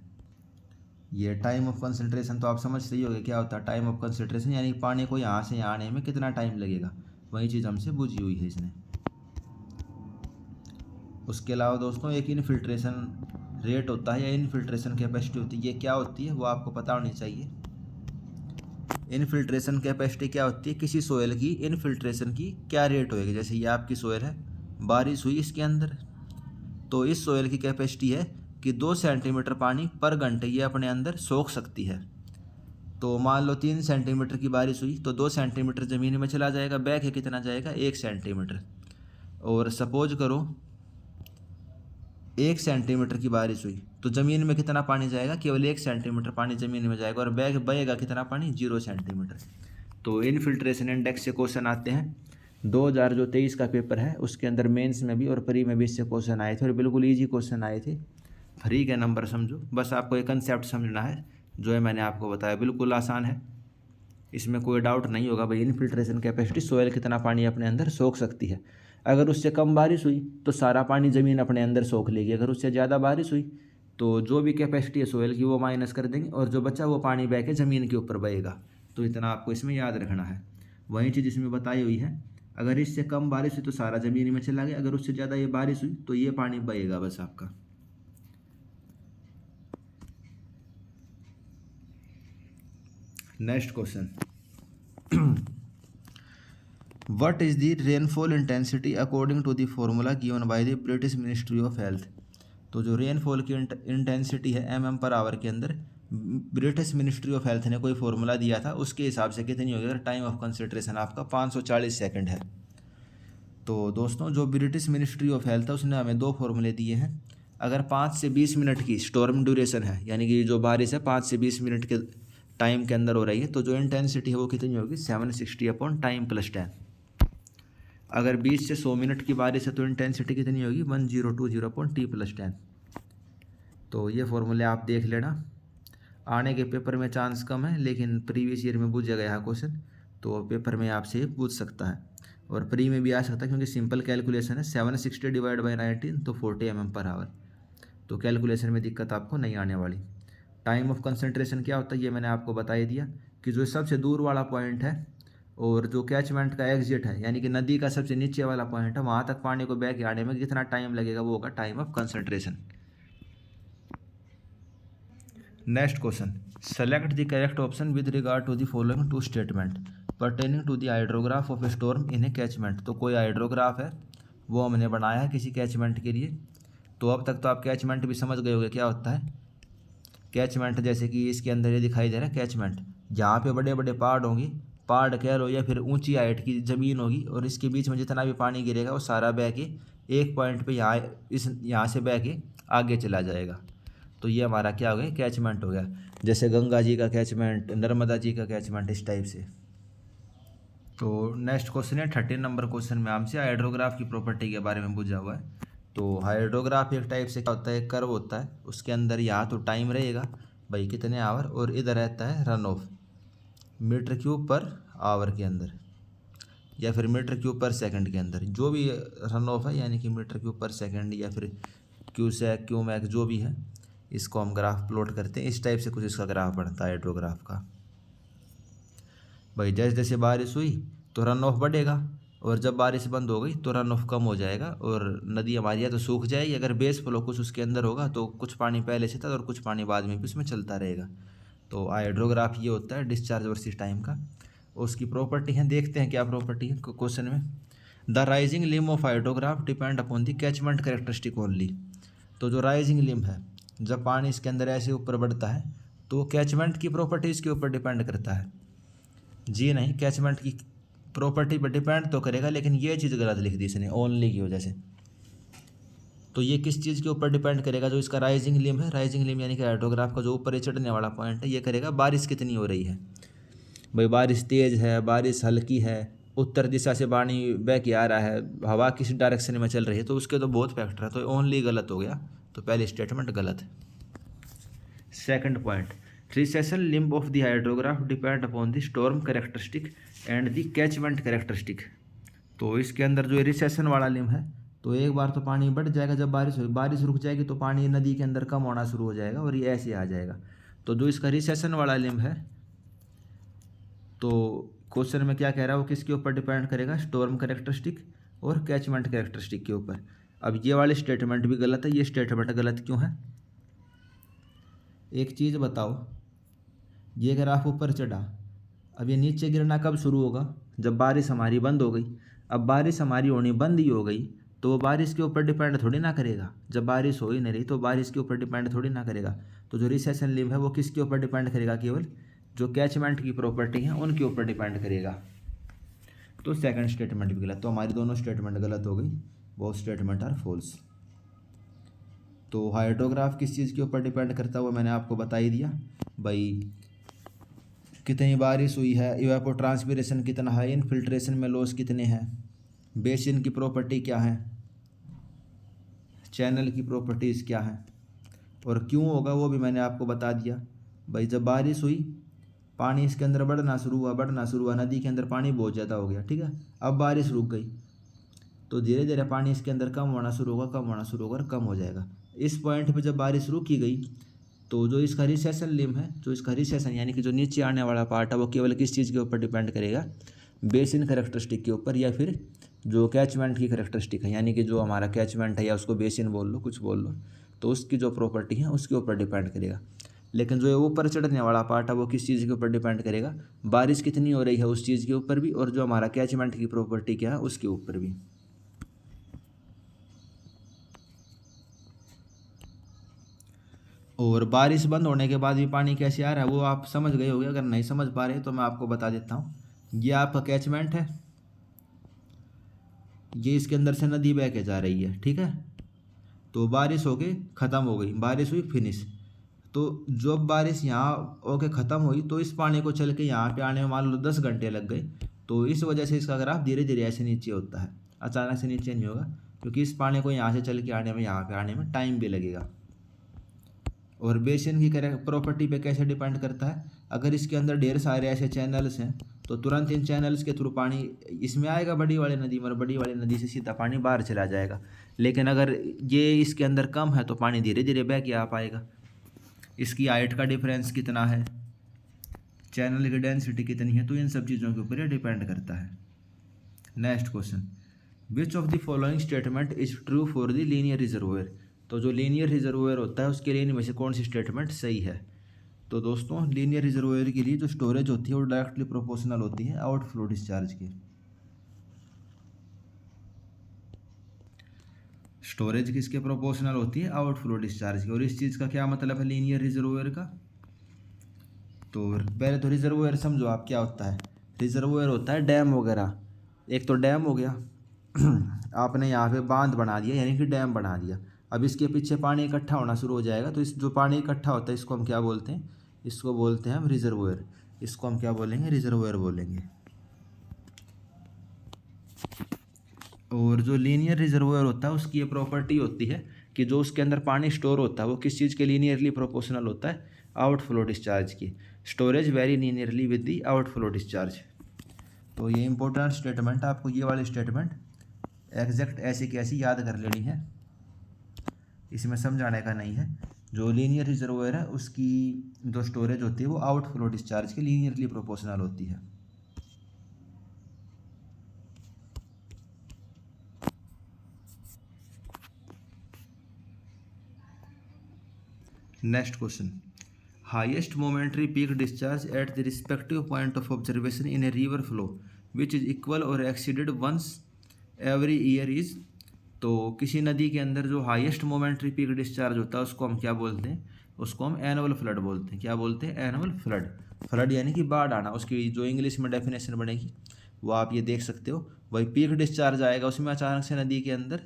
ये टाइम ऑफ कंसंट्रेशन तो आप समझ रही होगे क्या होता है। टाइम ऑफ कंसंट्रेशन यानी पानी को यहाँ से यहाँ आने में कितना टाइम लगेगा, वही चीज़ हमसे पूछी हुई है इसने। उसके अलावा दोस्तों एक इनफिल्ट्रेशन रेट होता है या इनफिल्ट्रेशन कैपेसिटी होती है। ये क्या होती है वो आपको पता होनी चाहिए। इनफिल्ट्रेशन कैपेसिटी क्या होती है, किसी सोयल की इनफिल्ट्रेशन की क्या रेट होएगी। जैसे ये आपकी सोयल है, बारिश हुई इसके अंदर, तो इस सोयल की कैपेसिटी है कि 2 सेंटीमीटर पानी पर घंटे ये अपने अंदर सोख सकती है। तो मान लो 3 सेंटीमीटर की बारिश हुई तो 2 सेंटीमीटर ज़मीन में चला जाएगा, बैक है कितना जाएगा 1 सेंटीमीटर। और सपोज करो 1 सेंटीमीटर की बारिश हुई तो ज़मीन में कितना पानी जाएगा, केवल 1 सेंटीमीटर पानी ज़मीन में जाएगा, और बैग बहेगा कितना पानी 0 सेंटीमीटर। तो इनफिल्ट्रेशन इंडेक्स से क्वेश्चन आते हैं। 2023 का पेपर है उसके अंदर मेंस में भी और प्री में भी इससे क्वेश्चन आए थे और बिल्कुल ईजी क्वेश्चन आए थे। फ्री के नंबर समझो, बस आपको एक कंसेप्ट समझना है जो है मैंने आपको बताया, बिल्कुल आसान है, इसमें कोई डाउट नहीं होगा भाई। इनफिल्ट्रेशन कैपेसिटी सोयल कितना पानी अपने अंदर सोख सकती है। अगर उससे कम बारिश हुई तो सारा पानी ज़मीन अपने अंदर सोख लेगी, अगर उससे ज़्यादा बारिश हुई तो जो भी कैपेसिटी है सोयल की वो माइनस कर देंगे और जो बचा वो पानी बह के ज़मीन के ऊपर बहेगा। तो इतना आपको इसमें याद रखना है। वही चीज़ इसमें बताई हुई है, अगर इससे कम बारिश हुई तो सारा ज़मीन में चला गया, अगर उससे ज़्यादा ये बारिश हुई तो ये पानी बहेगा बस आपका। Next question, What is the rainfall intensity according to the formula given by the British Ministry of Health? तो जो रेनफॉल की इंटेंसिटी है mm/आवर के अंदर ब्रिटिश मिनिस्ट्री ऑफ हेल्थ ने कोई फार्मूला दिया था, उसके हिसाब से कितनी होगी। अगर टाइम ऑफ कंसंट्रेशन आपका 540 सेकंड है। तो दोस्तों जो ब्रिटिश मिनिस्ट्री ऑफ हेल्थ है उसने हमें 2 फार्मूले दिए हैं। अगर 5 से 20 मिनट की स्टॉर्म ड्यूरेशन है, यानी कि जो बारिश है 5 से 20 मिनट के टाइम के अंदर हो रही है, तो जो इंटेंसिटी है वो कितनी होगी 760 अपॉन टाइम प्लस 10। अगर 20 से 100 मिनट की बारिश है तो इंटेंसिटी कितनी होगी 1020 अपॉन टी प्लस 10। तो ये फॉर्मूले आप देख लेना, आने के पेपर में चांस कम है लेकिन प्रीवियस ईयर में पूछा गया है क्वेश्चन, तो पेपर में आपसे पूछ सकता है और प्री में भी आ सकता है क्योंकि सिंपल कैलकुलेशन है। 760 डिवाइड बाई 19 तो 40 mm/आवर, तो कैलकुलेशन में दिक्कत आपको नहीं आने वाली। टाइम ऑफ कंसंट्रेशन क्या होता है ये मैंने आपको बता ही दिया कि जो सबसे दूर वाला पॉइंट है और जो कैचमेंट का एग्जिट है, यानी कि नदी का सबसे नीचे वाला पॉइंट है, वहाँ तक पानी को बह के आने में कितना टाइम लगेगा वो होगा time of concentration. Next question, select the correct option with regard to the following 2 statement pertaining to the hydrograph of storm in a catchment. तो कोई हाइड्रोग्राफ है वो हमने बनाया है किसी कैचमेंट के लिए। तो अब तक तो आप कैचमेंट भी समझ गए होंगे क्या होता है कैचमेंट। जैसे कि इसके अंदर ये दिखाई दे रहा है कैचमेंट, जहाँ पे बड़े बड़े पहाड़ होंगे, पहाड़ कह लो या फिर ऊंची हाइट की ज़मीन होगी, और इसके बीच में जितना भी पानी गिरेगा वो सारा बह के एक पॉइंट पे यहाँ से बह के आगे चला जाएगा। तो ये हमारा क्या हो गया कैचमेंट हो गया। जैसे गंगा जी का कैचमेंट, नर्मदा जी का कैचमेंट, इस टाइप से। तो नेक्स्ट क्वेश्चन है 13 नंबर क्वेश्चन में हमसे हाइड्रोग्राफ की प्रॉपर्टी के बारे में पूछा हुआ है। तो हाइड्रोग्राफ एक टाइप से क्या होता है, कर्व होता है, उसके अंदर यहाँ तो टाइम रहेगा भाई कितने आवर, और इधर रहता है रन ऑफ मीटर क्यूब पर आवर के अंदर या फिर मीटर क्यूब पर सेकंड के अंदर, जो भी रन ऑफ है, यानी कि मीटर क्यूब पर सेकंड या फिर क्यूसेक क्यूमैक जो भी है, इसको हम ग्राफ प्लॉट करते हैं। इस टाइप से कुछ इसका ग्राफ बनता है हाइड्रोग्राफ का। भाई जैसे जैसे बारिश हुई तो रन ऑफ बढ़ेगा, और जब बारिश बंद हो गई तो रन ऑफ कम हो जाएगा और नदी हमारी या तो सूख जाएगी, अगर बेस फ्लो कुछ उसके अंदर होगा तो कुछ पानी पहले से था और कुछ पानी बाद में भी उसमें चलता रहेगा। तो हाइड्रोग्राफ ये होता है डिस्चार्ज वर्सेस टाइम का। उसकी प्रॉपर्टी है, देखते हैं क्या प्रॉपर्टी है क्वेश्चन में। The rising limb of hydrograph depend upon the catchment characteristic only. तो जो राइजिंग लिम है, जब पानी इसके अंदर ऐसे ऊपर बढ़ता है तो कैचमेंट की प्रॉपर्टीज़ के ऊपर डिपेंड करता है। जी नहीं, कैचमेंट की प्रॉपर्टी पर डिपेंड तो करेगा, लेकिन ये चीज़ गलत लिख दी इसने ओनली की वजह से। तो ये किस चीज़ के ऊपर डिपेंड करेगा, जो इसका राइजिंग लिम है, राइजिंग लिम यानी कि हाइड्रोग्राफ का जो ऊपर चढ़ने वाला पॉइंट है, ये करेगा बारिश कितनी हो रही है। भाई बारिश तेज़ है, बारिश हल्की है, उत्तर दिशा से पानी बह के आ रहा है, हवा किस डायरेक्शन में चल रही है, तो उसके तो बहुत फैक्टर है, तो ओनली गलत हो गया, तो पहली स्टेटमेंट गलत है। Second point, recession limb of the hydrograph depend upon the storm characteristic and the catchment characteristic. तो इसके अंदर जो रिसेशन वाला लिम्ब है, तो एक बार तो पानी बढ़ जाएगा, जब बारिश रुक जाएगी तो पानी नदी के अंदर कम होना शुरू हो जाएगा और ये ऐसे आ जाएगा। तो जो इसका रिसेशन वाला लिम्ब है, तो क्वेश्चन में क्या कह रहा है, वो किसके ऊपर डिपेंड करेगा, स्टॉर्म कैरेक्टरिस्टिक और कैचमेंट कैरेक्टरिस्टिक के ऊपर। अब ये वाली स्टेटमेंट भी गलत है, ये स्टेटमेंट गलत क्यों है? एक चीज़ बताओ, ये ग्राफ ऊपर चढ़ा, अब ये नीचे गिरना कब शुरू होगा? जब बारिश हमारी बंद हो गई। अब बारिश हमारी होनी बंद ही हो गई तो वो बारिश के ऊपर डिपेंड थोड़ी ना करेगा। जब बारिश हो ही नहीं रही तो बारिश के ऊपर डिपेंड थोड़ी ना करेगा। तो जो रिसेशन लिम है वो किसके ऊपर डिपेंड करेगा? केवल जो कैचमेंट की प्रॉपर्टी है उनके ऊपर डिपेंड करेगा। तो सेकंड स्टेटमेंट भी गलत। तो हमारी दोनों स्टेटमेंट गलत हो गई, बोथ स्टेटमेंट आर फॉल्स। तो हाइड्रोग्राफ किस चीज़ के ऊपर डिपेंड करता है वो मैंने आपको बता ही दिया भाई। कितनी बारिश हुई है, इवेपोट्रांसपिरेशन कितना है, इनफिल्ट्रेशन में लॉस कितने हैं, बेसिन की प्रॉपर्टी क्या है, चैनल की प्रॉपर्टीज़ क्या है, और क्यों होगा वो भी मैंने आपको बता दिया भाई। जब बारिश हुई पानी इसके अंदर बढ़ना शुरू हुआ, नदी के अंदर पानी बहुत ज़्यादा हो गया, ठीक है। अब बारिश रुक गई तो धीरे धीरे पानी इसके अंदर कम होना शुरू होगा और कम हो जाएगा। इस पॉइंट पे जब बारिश रुकी गई तो जो इसका रिसेशन लिम है, जो इसका रिसेशन यानी कि जो नीचे आने वाला पार्ट है वो केवल किस चीज़ के ऊपर डिपेंड करेगा? बेसिन कैरेक्टरिस्टिक के ऊपर, या फिर जो कैचमेंट की कैरेक्टरिस्टिक है, यानी कि जो हमारा कैचमेंट है या उसको बेसिन बोल लो, कुछ बोल लो, तो उसकी जो प्रॉपर्टी है उसके ऊपर डिपेंड करेगा। लेकिन जो ऊपर चढ़ने वाला पार्ट है वो किस चीज़ के ऊपर डिपेंड करेगा? बारिश कितनी हो रही है उस चीज़ के ऊपर भी, और जो हमारा कैचमेंट की प्रॉपर्टी क्या है उसके ऊपर भी। और बारिश बंद होने के बाद भी पानी कैसे आ रहा है वो आप समझ गए होंगे। अगर नहीं समझ पा रहे तो मैं आपको बता देता हूँ। ये आपका कैचमेंट है, ये इसके अंदर से नदी बह के जा रही है, ठीक है। तो बारिश हो के ख़त्म हो गई, बारिश हुई फिनिश। तो जब बारिश यहाँ होके ख़त्म हुई तो इस पानी को चल के यहाँ पे आने में मान लो 10 घंटे लग गए। तो इस वजह से इसका ग्राफ धीरे धीरे ऐसे नीचे होता है, अचानक से नीचे नहीं होगा, क्योंकि इस पानी को यहाँ से चल के आने में, यहाँ पे आने में टाइम भी लगेगा। और बेसिन की प्रॉपर्टी पे कैसे डिपेंड करता है? अगर इसके अंदर ढेर सारे ऐसे चैनल्स हैं तो तुरंत इन चैनल्स के थ्रू पानी इसमें आएगा बड़ी वाली नदी में, और बड़ी वाली नदी से सीधा पानी बाहर चला जाएगा। लेकिन अगर ये इसके अंदर कम है तो पानी धीरे धीरे बह के आ पाएगा। इसकी हाइट का डिफरेंस कितना है, चैनल की डेंसिटी कितनी है, तो इन सब चीज़ों के ऊपर ये डिपेंड करता है। Next question, which of the following statement is true for the linear reservoir? तो जो लीनियर रिजर्वोयर होता है उसके लिए इनमें से कौन सी स्टेटमेंट सही है? तो दोस्तों लीनियर रिजर्वोयर के लिए जो स्टोरेज होती है वो डायरेक्टली प्रोपोर्शनल होती है आउटफ्लो डिस्चार्ज के। स्टोरेज किसके प्रोपोर्शनल होती है? आउटफ्लो डिस्चार्ज की। और इस चीज़ का क्या मतलब है लीनियर रिजर्वोयर का? तो पहले तो रिजर्वोयर समझो आप क्या होता है। रिजर्वोयर होता है डैम वगैरह। एक तो डैम हो गया आपने यहाँ पे बांध बना दिया यानी कि डैम बना दिया। अब इसके पीछे पानी इकट्ठा होना शुरू हो जाएगा, तो इस जो पानी इकट्ठा होता है इसको हम क्या बोलते हैं? इसको बोलते हैं हम रिजर्वोयर। इसको हम क्या बोलेंगे? रिजर्वोयर बोलेंगे। और जो लीनियर रिजर्वोयर होता है उसकी ये प्रॉपर्टी होती है कि जो उसके अंदर पानी स्टोर होता है वो किस चीज़ के लीनियरली प्रोपोर्शनल होता है? आउटफ्लो डिस्चार्ज की। Storage very linearly with the outflow discharge. तो ये इंपॉर्टेंट स्टेटमेंट, आपको ये वाली स्टेटमेंट एग्जैक्ट ऐसी की ऐसी याद कर लेनी है, इसमें समझाने का नहीं है। जो लीनियर रिजर्वोयर है उसकी जो स्टोरेज होती है वो आउटफ्लो डिस्चार्ज के लीनियरली प्रोपोर्शनल होती है। Next question, highest momentary peak discharge at the respective point of observation in a river flow which is equal or exceeded once every year is. तो किसी नदी के अंदर जो हाईएस्ट मोमेंटरी पीक डिस्चार्ज होता है उसको हम क्या बोलते हैं? उसको हम एनुअल फ्लड बोलते हैं। क्या बोलते हैं? Annual flood. फ्लड यानी कि बाढ़ आना, उसकी जो इंग्लिश में डेफिनेशन बनेगी वो आप ये देख सकते हो। वही पीक डिस्चार्ज आएगा उसमें अचानक से नदी के अंदर,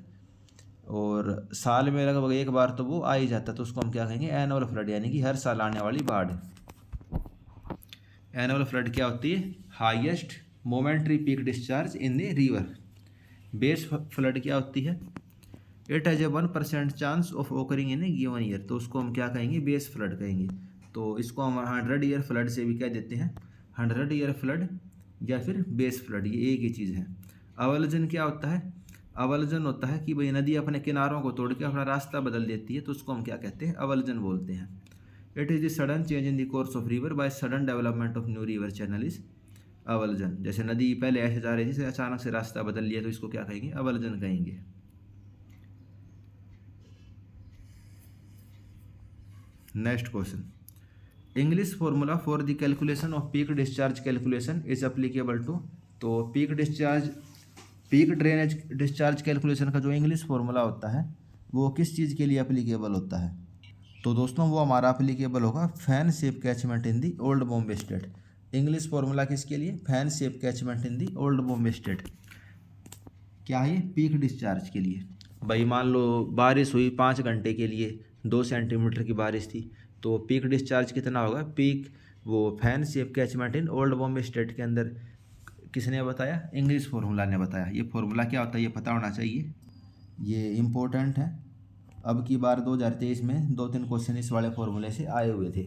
और साल में लगभग एक बार तो वो आ ही जाता है, तो उसको हम क्या कहेंगे? एनुअल फ्लड, यानी कि हर साल आने वाली बाढ़। एनुअल फ्लड क्या होती है? Highest momentary peak discharge in the river. Base flood क्या होती है? It has a 1% chance of occurring in A given year, तो उसको हम क्या कहेंगे? बेस फ्लड कहेंगे। तो इसको हम 100 ईयर फ्लड से भी कह देते हैं, 100 ईयर फ्लड या फिर बेस फ्लड, ये एक ही चीज़ है। अवलजन क्या होता है? अवलजन होता है कि भाई नदी अपने किनारों को तोड़ के अपना रास्ता बदल देती है, तो उसको हम क्या कहते हैं? अवलजन बोलते हैं। It is the sudden change in the course of river by sudden development of new river channel is avulsion. जैसे नदी पहले ऐसे जा रही थी, अचानक से रास्ता बदल लिया, तो इसको क्या कहेंगे? अवलजन कहेंगे। Next question, English formula for the calculation of peak discharge calculation is applicable to. तो पीक ड्रेनेज डिस्चार्ज कैलकुलेशन का जो इंग्लिश फॉर्मूला होता है वो किस चीज़ के लिए अप्लीकेबल होता है? तो दोस्तों वो हमारा अप्लीकेबल होगा fan shape catchment in the old Bombay state. English formula किसके लिए? Fan shape catchment in the old Bombay state. क्या है? पीक डिस्चार्ज के लिए। भाई मान लो बारिश हुई 5 घंटे के लिए, 2 सेंटीमीटर की बारिश थी, तो पीक डिस्चार्ज कितना होगा? पीक वो fan shape catchment in old Bombay state के अंदर किसने बताया? इंग्लिश फार्मूला ने बताया। ये फार्मूला क्या होता है ये पता होना चाहिए, ये इम्पोर्टेंट है। अब की बार 2023 में 2-3 क्वेश्चन इस वाले फार्मूले से आए हुए थे।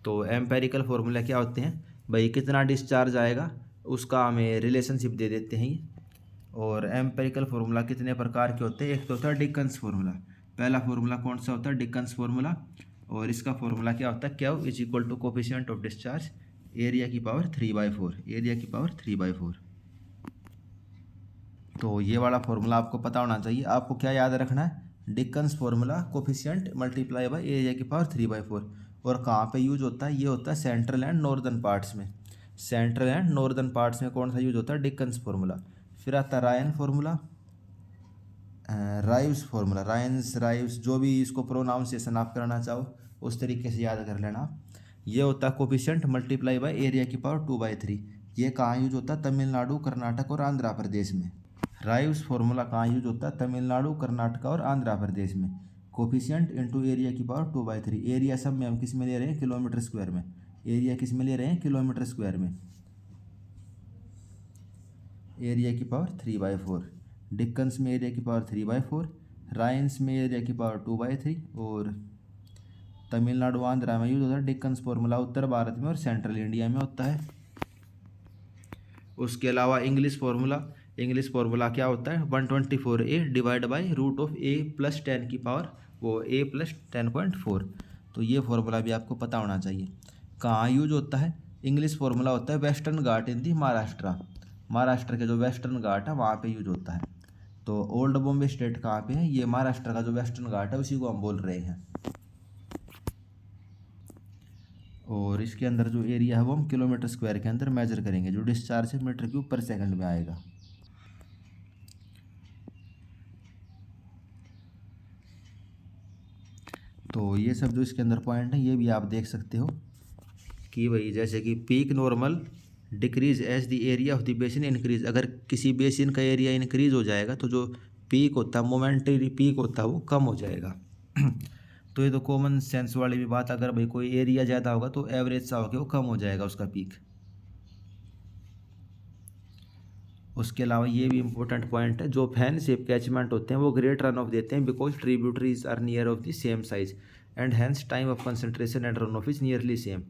तो एम्पेरिकल फार्मूला क्या होते हैं? भाई कितना डिस्चार्ज आएगा उसका हमें रिलेशनशिप दे देते हैं ये। और एम्पेरिकल फार्मूला कितने प्रकार के होते हैं? एक तो होता है डिकन्स फार्मूला। पहला फार्मूला कौन सा होता है? Dickens formula. और इसका फार्मूला क्या होता है? Q is equal to coefficient of discharge area की पावर 3/4, एरिया की पावर 3/4। तो ये वाला फार्मूला आपको पता होना चाहिए। आपको क्या याद रखना है? Dickens formula coefficient multiply by area की पावर 3/4। और कहाँ पे यूज होता है? ये होता है सेंट्रल एंड नॉर्दर्न पार्ट्स में। सेंट्रल एंड नॉर्दर्न पार्ट्स में कौन सा यूज होता है? Dickens formula. फिर आता है रायन फार्मूला, राइव्स फार्मूला, रायन्स राइव्स जो भी इसको प्रोनाउंसिएशन आप करना चाहो उस तरीके से याद कर लेना। ये होता है कोफिशिएंट मल्टीप्लाई बाय एरिया की पावर 2/3। ये कहाँ यूज होता है? तमिलनाडु, कर्नाटक और आंध्र प्रदेश में। राइव्स फार्मूला कहाँ यूज होता है? तमिलनाडु, कर्नाटक और आंध्र प्रदेश में। कोफिशिएंट इंटू एरिया की पावर 2/3। एरिया सब में हम किस में ले रहे हैं? किलोमीटर स्क्वायर में। एरिया किस में ले रहे हैं? किलोमीटर स्क्वायर में। एरिया की पावर 3/4। डिकन्स में एरिया की पावर 3/4, रायन्स में एरिया की पावर 2/3 और तमिलनाडु आंध्रा में यूज होता है डिकन्स फार्मूला। उत्तर भारत में और सेंट्रल इंडिया में होता है। उसके अलावा इंग्लिश फार्मूला क्या होता है? 124a divide by root of a plus 10 की पावर वो a प्लस 10.4। तो ये फार्मूला भी आपको पता होना चाहिए। कहाँ यूज होता है? इंग्लिश फार्मूला होता है वेस्टर्न घाट इन दी महाराष्ट्र। महाराष्ट्र के जो वेस्टर्न घाट है वहाँ पे यूज होता है। तो ओल्ड बॉम्बे स्टेट कहाँ पे है? ये महाराष्ट्र का जो वेस्टर्न घाट है उसी को हम बोल रहे हैं। और इसके अंदर जो एरिया है वो हम किलोमीटर स्क्वायर के अंदर मेजर करेंगे। जो डिस्चार्ज है मीटर क्यूब पर सेकंड में आएगा। तो ये सब जो इसके अंदर पॉइंट है ये भी आप देख सकते हो कि भाई जैसे कि peak normal decrease as the area of the basin increase. अगर किसी बेसिन का एरिया इंक्रीज हो जाएगा तो जो पीक होता है, मोमेंटरी पीक होता है, वो कम हो जाएगा। तो ये तो कॉमन सेंस वाली भी बात। अगर भाई कोई एरिया ज़्यादा होगा तो एवरेज सा होकर वो कम हो जाएगा उसका पीक। उसके अलावा ये भी इंपॉर्टेंट पॉइंट है, जो फैन शेप कैचमेंट होते हैं वो ग्रेट रन ऑफ देते हैं because tributaries are near of the same size and hence time of concentration and run off is nearly same.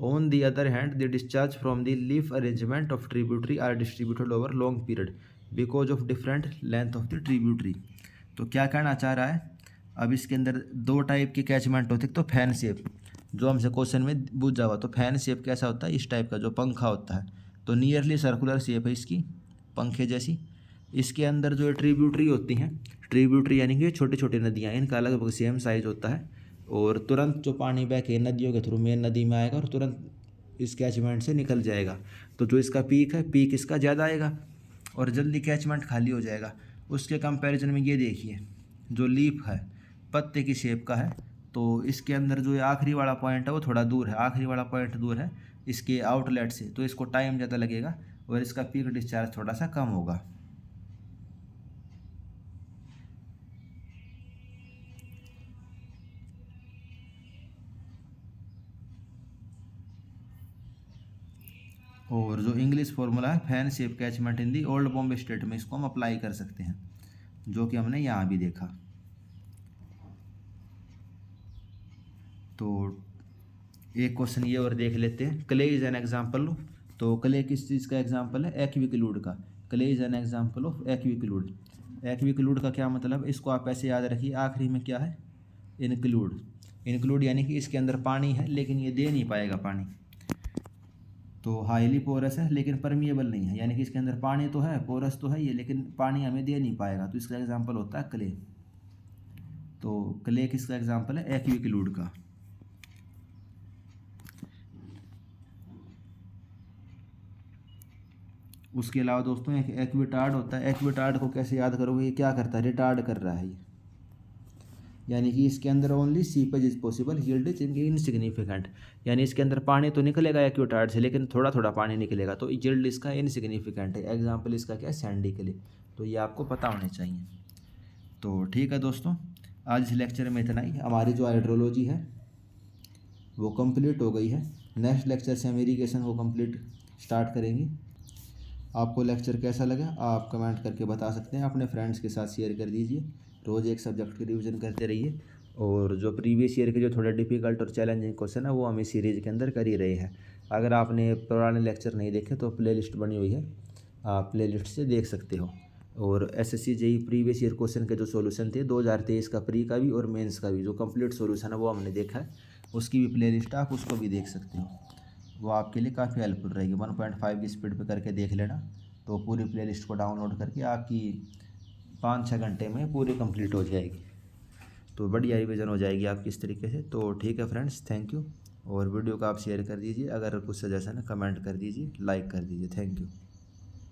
On the other hand the discharge from the leaf arrangement of tributary are distributed over long period because of different length of the tributary. तो क्या कहना चाह रहा है? अब इसके अंदर 2 type के कैचमेंट होते हैं। तो फैन शेप जो हमसे क्वेश्चन में पूछ जावा, तो फैन शेप कैसा होता है? इस टाइप का जो पंखा होता है। तो नियरली सर्कुलर शेप है इसकी, पंखे जैसी। इसके अंदर जो ट्रिब्यूटरी होती हैं, ट्रिब्यूटरी यानी कि छोटी छोटी नदियाँ, इनका लगभग सेम साइज होता है। और तुरंत जो पानी बह के नदियों के थ्रू मेन नदी में आएगा और तुरंत इस कैचमेंट से निकल जाएगा। तो जो इसका पीक है, पीक इसका ज़्यादा आएगा और जल्दी कैचमेंट खाली हो जाएगा। उसके कंपैरिजन में ये देखिए, जो लीफ है पत्ते की शेप का है, तो इसके अंदर जो आखिरी वाला पॉइंट है वो थोड़ा दूर है, आखिरी वाला पॉइंट दूर है इसके आउटलेट से, तो इसको टाइम ज़्यादा लगेगा और इसका पीक डिस्चार्ज थोड़ा सा कम होगा। और जो इंग्लिश फार्मूला है fan shape catchment in the old Bombay state में, इसको हम अप्लाई कर सकते हैं, जो कि हमने यहाँ भी देखा। तो एक क्वेश्चन ये और देख लेते हैं। Clay is an example. तो क्ले किस चीज़ का एग्जाम्पल है? एक्विक्लूड का। Clay is an example of aquiclude. Aquiclude का क्या मतलब? इसको आप ऐसे याद रखिए, आखिरी में क्या है? इंक्लूड। इंक्लूड यानी कि इसके अंदर पानी है लेकिन ये दे नहीं पाएगा पानी। तो हाईली पोरस है लेकिन परमिएबल नहीं है, यानी कि इसके अंदर पानी तो है, पोरस तो है ये, लेकिन पानी हमें दे नहीं पाएगा। तो इसका एग्जाम्पल होता है क्ले। तो क्ले किसका एग्जाम्पल है? एक्विक्लूड का। उसके अलावा दोस्तों एक एक्विटार्ड होता है। एक्विटार्ड को कैसे याद करोगे? ये क्या करता है? रिटार्ड कर रहा है ये, यानी कि इसके अंदर only seepage is possible, yield is insignificant. यानी इसके अंदर पानी तो निकलेगा एक्विटार्ड से, लेकिन थोड़ा थोड़ा पानी निकलेगा, तो यील्ड इसका इनसिग्निफिकेंट है। एग्जाम्पल इसका क्या है? सैंडी के लिए। तो ये आपको पता होने चाहिए। तो ठीक है दोस्तों, आज इस लेक्चर में इतना ही। हमारी जो हाइड्रोलॉजी है वो कंप्लीट हो गई है। नेक्स्ट लेक्चर से हम इरिगेशन को कंप्लीट स्टार्ट करेंगे। आपको लेक्चर कैसा लगा आप कमेंट करके बता सकते हैं। अपने फ्रेंड्स के साथ शेयर कर दीजिए। रोज़ एक सब्जेक्ट की रिवीजन करते रहिए, और जो प्रीवियस ईयर के जो थोड़े डिफिकल्ट और चैलेंजिंग क्वेश्चन है वो हम इस सीरीज़ के अंदर कर ही रहे हैं। अगर आपने पुराने लेक्चर नहीं देखे तो प्लेलिस्ट बनी हुई है, आप प्लेलिस्ट से देख सकते हो। और SSC JEE previous year question के जो सॉल्यूशन थे 2023 का प्री का भी और मेंस का भी जो कंप्लीट सॉल्यूशन है वो हमने देखा है, उसकी भी प्लेलिस्ट आप उसको भी देख सकते हो। वो आपके लिए काफ़ी हेल्पफुल रहेगी। 1.5 की स्पीड पे करके देख लेना, तो पूरी प्लेलिस्ट को डाउनलोड करके आपकी 5-6 घंटे में पूरी कंप्लीट हो जाएगी। तो बढ़िया रिवीजन हो जाएगी आपकी इस तरीके से। तो ठीक है फ्रेंड्स, थैंक यू। और वीडियो को आप शेयर कर दीजिए। अगर कुछ सजेशन है कमेंट कर दीजिए, लाइक कर दीजिए। Thank you.